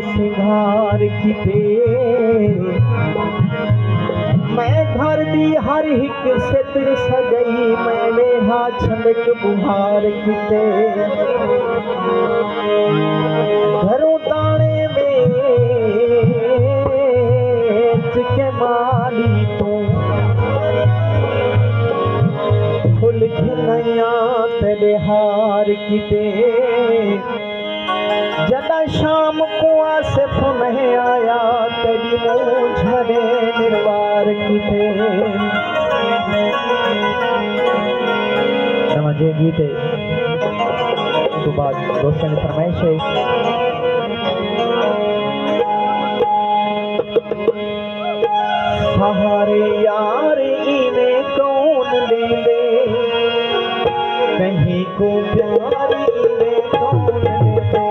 सिंगार किते मैं घर दी हर एक सितर सजई मैं वेहा छंडक बुहार किते घरों ताने में के माली तू फुल खिलैया तेरे हार किते जदा शाम को आसे फुन आया तेरी मुझे निर्वार किते समझे गीते तो बाद रोशन फरमाइश है सहारे यार इन्हें कौन ले दे कहीं को प्यार इन्हें कौन ले दे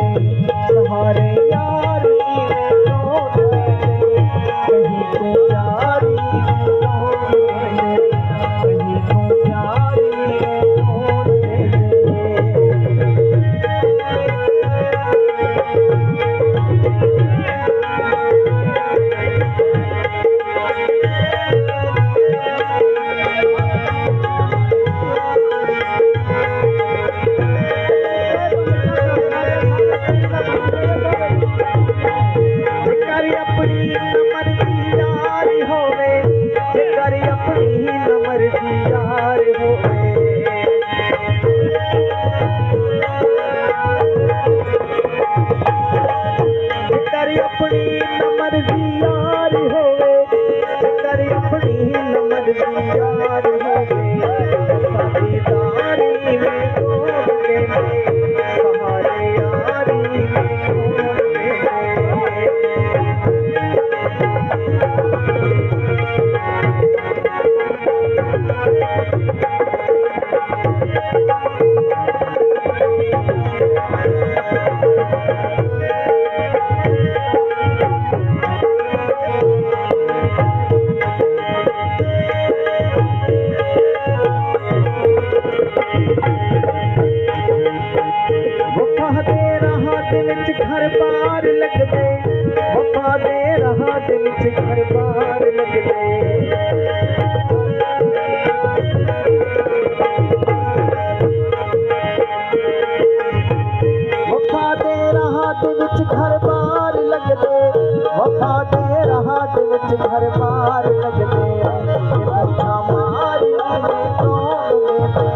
सहारे यार इन्हें कौन ले दे कहीं को प्यार इन्हें कौन ले दे कहीं को प्यार इन्हें कौन ले घर बार लग दे वफा दे रहा दिल च घर बार लग दे वफा दे रहा दिल च घर बार लग दे वफा दे रहा दिल च घर बार लग दे वफा मारी में कौन ले दे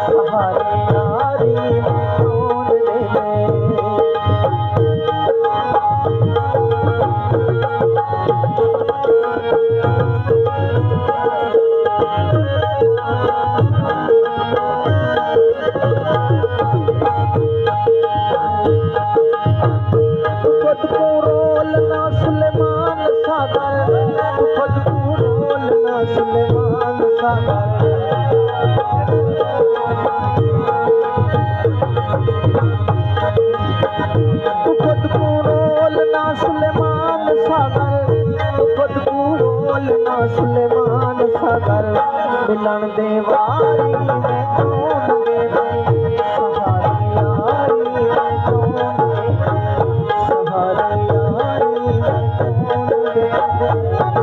सहारे यारी में कौन ले दे सुलेमान सागर मिलन दे वारी में कौन दे दे सहारे यारी में कौन दे दे सहारे यारी में कौन दे दे